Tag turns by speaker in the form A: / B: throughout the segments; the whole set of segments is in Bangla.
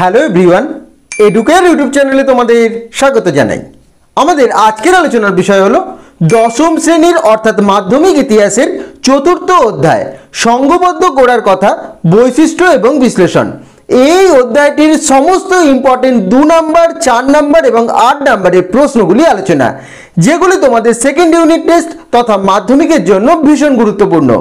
A: হ্যালো এভরিওয়ান, এডুকেয়ার ইউটিউব চ্যানেলে তোমাদের স্বাগত জানাই। আমাদের আজকের আলোচনার বিষয় হলো দশম শ্রেণীর অর্থাৎ মাধ্যমিক ইতিহাসের চতুর্থ অধ্যায় সংঘবদ্ধ গোড়ার কথা, বৈশিষ্ট্য এবং বিশ্লেষণ। এই অধ্যায়টির সমস্ত ইম্পর্টেন্ট 2 নাম্বার, 4 নাম্বার এবং 8 নাম্বারের প্রশ্নগুলি আলোচনা, যেগুলি তোমাদের সেকেন্ড ইউনিট টেস্ট তথা মাধ্যমিকের জন্য ভীষণ গুরুত্বপূর্ণ।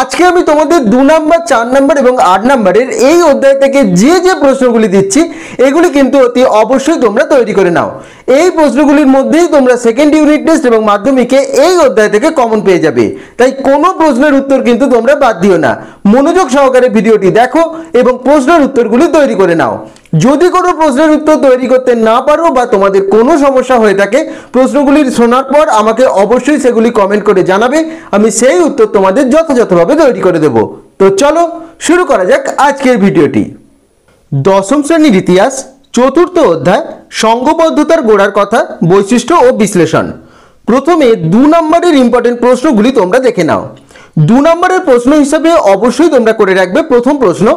A: আজকে আমি তোমাদের 2 নাম্বার, 4 নাম্বার এবং 8 নাম্বারের এই অধ্যায় থেকে যে প্রশ্নগুলি দিচ্ছি এগুলি কিন্তু অতি অবশ্যই তোমরা তৈরি করে নাও। এই প্রশ্নগুলির মধ্যেই তোমরা সেকেন্ড ইউনিট টেস্ট এবং মাধ্যমিকে এই অধ্যায় থেকে কমন পেয়ে যাবে, তাই কোনো প্রশ্নের উত্তর কিন্তু তোমরা বাদ দিও না। মনোযোগ সহকারে ভিডিওটি দেখো এবং প্রশ্নের উত্তরগুলি তৈরি করে নাও। যদি কোনো প্রশ্নের উত্তর তৈরি করতে না পারো বা তোমাদের কোনো সমস্যা হয়ে থাকে, প্রশ্নগুলি শোনার পর আমাকে অবশ্যই সেগুলি কমেন্ট করে জানাবে, আমি সেই উত্তর তোমাদের যথাযথভাবে তৈরি করে দেব। তো চলো শুরু করা যাক আজকের ভিডিওটি। দশম শ্রেণীর ইতিহাস চতুর্থ অধ্যায় সংঘবদ্ধতার গোড়ার কথা, বৈশিষ্ট্য ও বিশ্লেষণ। প্রথমে 2 নম্বরের ইম্পর্টেন্ট প্রশ্নগুলি তোমরা দেখে নাও। 2 নম্বরের প্রশ্ন হিসাবে অবশ্যই তোমরা করে রাখবে প্রথম প্রশ্ন,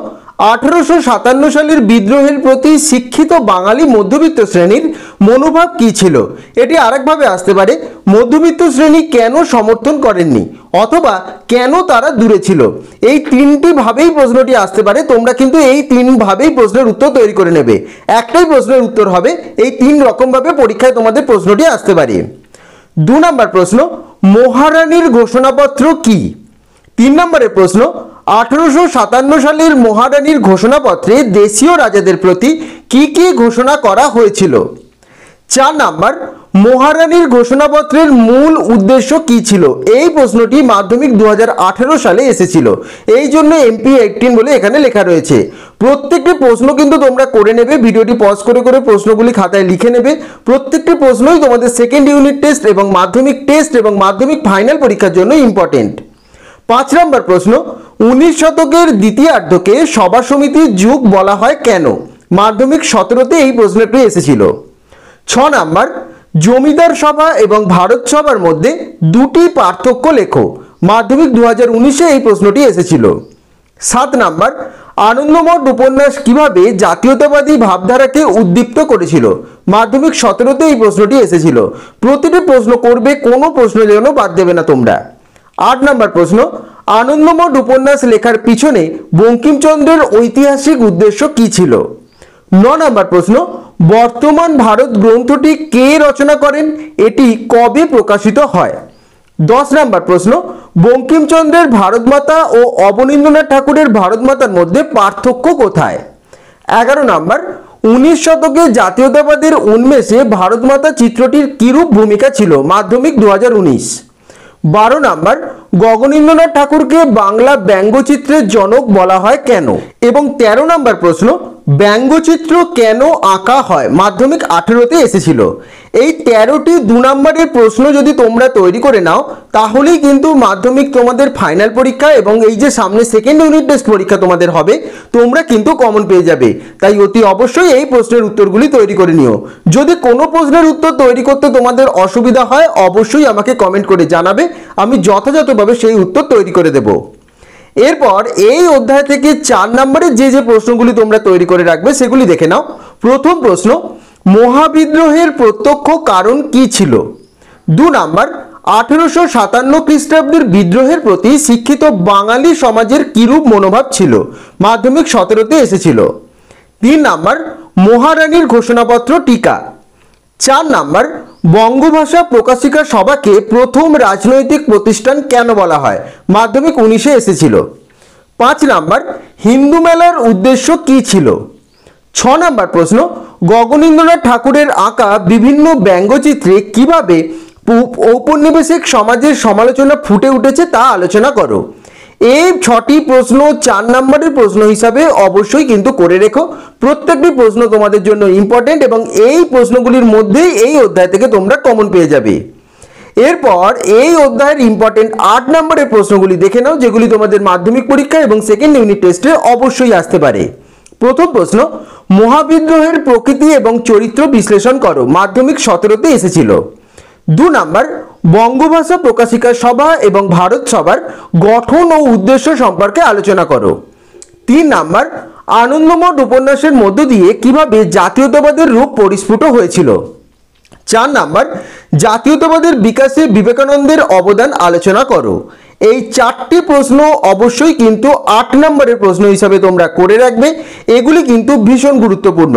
A: 1857 সালের বিদ্রোহের প্রতি শিক্ষিত বাঙালি মধ্যবিত্ত শ্রেণীর মনোভাব কী ছিল? এটি আরেকভাবে আসতে পারে, মধ্যবিত্ত শ্রেণী কেন সমর্থন করেননি অথবা কেন তারা দূরে ছিল। এই 3টি ভাবেই প্রশ্নটি আসতে পারে। তোমরা কিন্তু এই 3 ভাবেই প্রশ্নের উত্তর তৈরি করে নেবে। একটাই প্রশ্নের উত্তর হবে, এই 3 রকমভাবে পরীক্ষায় তোমাদের প্রশ্নটি আসতে পারে। 2 নম্বর প্রশ্ন, মহারানীর ঘোষণাপত্র কি? 3 নম্বরের প্রশ্ন, 1857 সালের মহারানীর ঘোষণাপত্রে দেশীয় রাজাদের প্রতি কি কি ঘোষণা করা হয়েছিল? 4 নাম্বার, মহারানীর ঘোষণাপত্রের মূল উদ্দেশ্য কি ছিল? এই প্রশ্নটি মাধ্যমিক 2018 সালে এসেছিল, এই জন্য MP 18 বলে এখানে লেখা রয়েছে। প্রত্যেকটি প্রশ্ন কিন্তু তোমরা করে নেবে, ভিডিওটি পজ করে করে প্রশ্নগুলি খাতায় লিখে নেবে। প্রত্যেকটি প্রশ্নই তোমাদের সেকেন্ড ইউনিট টেস্ট এবং মাধ্যমিক ফাইনাল পরীক্ষার জন্য ইম্পর্টেন্ট। 5 নম্বর প্রশ্ন, 19 শতকের দ্বিতীয়ার্ধকে সভা সমিতির যুগ বলা হয় কেন? মাধ্যমিক 17তে এই প্রশ্নটি এসেছিল। 6 নাম্বার, জমিদার সভা এবং ভারত সভার মধ্যে 2টি পার্থক্য লেখো। মাধ্যমিক 2019-এ এই প্রশ্নটি এসেছিল। 7 নাম্বার, আনন্দমঠ উপন্যাস কিভাবে জাতীয়তাবাদী ভাবধারাকে উদ্দীপ্ত করেছিল? মাধ্যমিক 17তে এই প্রশ্নটি এসেছিল। প্রতিটি প্রশ্ন করবে, কোনো প্রশ্ন যেন বাদ দেবে না তোমরা। 8 নম্বর প্রশ্ন, আনন্দমঠ উপন্যাস লেখার পিছনে বঙ্কিমচন্দ্রের ঐতিহাসিক উদ্দেশ্য কি ছিল? 9 নম্বর প্রশ্ন, বর্তমান ভারত গ্রন্থটি কে রচনা করেন? এটি কবে প্রকাশিত হয়? 10 নম্বর প্রশ্ন, বঙ্কিমচন্দ্রের ভারতমাতা ও অবনীন্দ্রনাথ ঠাকুরের ভারতমাতার মধ্যে পার্থক্য কোথায়? 11 নম্বর, 19 শতকে জাতীয়তাবাদের উন্মেষে ভারতমাতা চিত্রটির কিরূপ ভূমিকা ছিল? মাধ্যমিক 2019। 12 নাম্বার, গগনেন্দ্রনাথ ঠাকুরকে বাংলা ব্যঙ্গচিত্রের জনক বলা হয় কেন? এবং 13 নম্বর প্রশ্ন, ব্যঙ্গচিত্র কেন আঁকা হয়? মাধ্যমিক 18তে এসেছিল। এই 13টি 2 নম্বরের প্রশ্ন যদি তোমরা তৈরি করে নাও, তাহলেই কিন্তু মাধ্যমিক তোমাদের ফাইনাল পরীক্ষা এবং এই যে সামনে সেকেন্ড ইউনিট টেস্ট পরীক্ষা তোমাদের হবে, তোমরা কিন্তু কমন পেয়ে যাবে। তাই অতি অবশ্যই এই প্রশ্নের উত্তরগুলি তৈরি করে নিও। যদি কোনো প্রশ্নের উত্তর তৈরি করতে তোমাদের অসুবিধা হয়, অবশ্যই আমাকে কমেন্ট করে জানাবে, আমি যথাযথভাবে সেই উত্তর তৈরি করে দেব। এরপর এই অধ্যায় থেকে 4 নম্বরের যে প্রশ্নগুলি তোমরা তৈরি করে রাখবে সেগুলি দেখে নাও। প্রথম প্রশ্ন, মহাবিদ্রোহের প্রত্যক্ষ কারণ কি ছিল? 2 নাম্বার, 1857 খ্রিস্টাব্দের বিদ্রোহের প্রতি শিক্ষিত বাঙালি সমাজের কিরূপ মনোভাব ছিল? মাধ্যমিক 17তে এসেছিল। 3 নাম্বার, মহারানীর ঘোষণাপত্র টিকা। 4 নাম্বার, বঙ্গভাষা প্রকাশিকা সভাকে প্রথম রাজনৈতিক প্রতিষ্ঠান কেন বলা হয়? মাধ্যমিক 19-এ এসেছিল। 5 নাম্বার, হিন্দু মেলার উদ্দেশ্য কি ছিল? 6 নাম্বার প্রশ্ন, গগনেন্দ্রনাথ ঠাকুরের আঁকা বিভিন্ন ব্যঙ্গচিত্রে কিভাবে ঔপনিবেশিক সমাজের সমালোচনা ফুটে উঠেছে তা আলোচনা করো। এই 6টি প্রশ্ন 4 নম্বরের প্রশ্ন হিসাবে অবশ্যই কিন্তু করে রেখো। প্রত্যেকটি প্রশ্ন তোমাদের জন্য ইম্পর্টেন্ট এবং এই প্রশ্নগুলির মধ্যেই এই অধ্যায় থেকে তোমরা কমন পেয়ে যাবে। এরপর এই অধ্যায়ের ইম্পর্টেন্ট 8 নম্বরের প্রশ্নগুলি দেখে নাও, যেগুলি তোমাদের মাধ্যমিক পরীক্ষা এবং সেকেন্ড ইউনিট টেস্টে অবশ্যই আসতে পারে। প্রথম প্রশ্ন, মহাবিদ্রোহের প্রকৃতি এবং চরিত্র বিশ্লেষণ করো। মাধ্যমিক 17তে এসেছিল। 2 নাম্বার, বঙ্গভাষা প্রকাশিকা সভা এবং ভারত সভার গঠন ও উদ্দেশ্য সম্পর্কে আলোচনা করো। 3 নাম্বার, আনন্দমঠ উপন্যাসের মধ্য দিয়ে কিভাবে জাতীয়তাবাদের রূপ পরিস্ফুট হয়েছিল। 4 নাম্বার, জাতীয়তাবাদের বিকাশে বিবেকানন্দের অবদান আলোচনা করো। এই 4টি প্রশ্ন অবশ্যই কিন্তু 8 নম্বরের প্রশ্ন হিসাবে তোমরা করে রাখবে। এগুলি কিন্তু ভীষণ গুরুত্বপূর্ণ।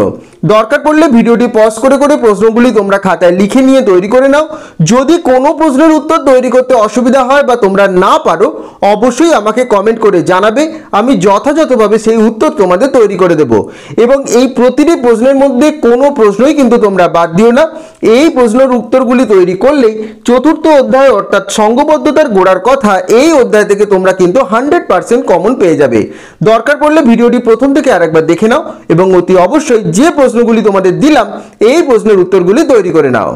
A: দরকার পড়লে ভিডিওটি পজ করে করে প্রশ্নগুলি তোমরা খাতায় লিখে নিয়ে তৈরি করে নাও। যদি কোনো প্রশ্নের উত্তর তৈরি করতে অসুবিধা হয় বা তোমরা না পারো, অবশ্যই আমাকে কমেন্ট করে জানাবে। আমি যথাযথভাবে সেই উত্তর তোমাদের তৈরি করে দেব। এবং এই প্রতিটি প্রশ্নের মধ্যে কোনো প্রশ্নই কিন্তু তোমরা বাদ দিও না। এই প্রশ্নের উত্তরগুলি তৈরি করলেই 4র্থ অধ্যায় অর্থাৎ সংঘবদ্ধতার গোড়ার কথা, এই অধ্যায় থেকে তোমরা কিন্তু 100% কমন পেয়ে যাবে। দরকার পড়লে ভিডিওটি প্রথম থেকে আরেকবার দেখে নাও এবং অতি অবশ্যই যে প্রশ্নগুলি তোমাদের দিলাম এই প্রশ্নের উত্তরগুলি তৈরি করে নাও।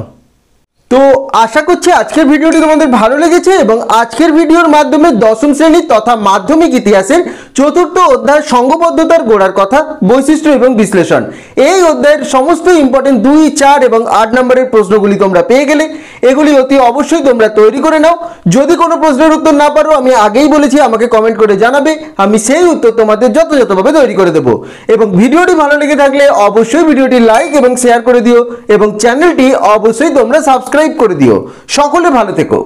A: তো আশা করছি আজকের ভিডিওটি তোমাদের ভালো লেগেছে এবং আজকের ভিডিওর মাধ্যমে দশম শ্রেণীর তথা মাধ্যমিক ইতিহাসের 4র্থ অধ্যায় সংঘবদ্ধতার গোড়ার কথা, বৈশিষ্ট্য এবং বিশ্লেষণ, এই অধ্যায়ের সমস্ত ইম্পর্টেন্ট 2, 4 এবং 8 নম্বরের প্রশ্নগুলি তোমরা পেয়ে গেলে। এগুলি অতি অবশ্যই তোমরা তৈরি করে নাও। যদি কোনো প্রশ্নের উত্তর না পারো, আমি আগেই বলেছি আমাকে কমেন্ট করে জানাবে, আমি সেই উত্তর তোমাদের যথাযথভাবে তৈরি করে দেবো। এবং ভিডিওটি ভালো লেগে থাকলে অবশ্যই ভিডিওটি লাইক এবং শেয়ার করে দিও এবং চ্যানেলটি অবশ্যই তোমরা সাবস্ক্রাইব করে দিও। সকলে ভালো থেকো।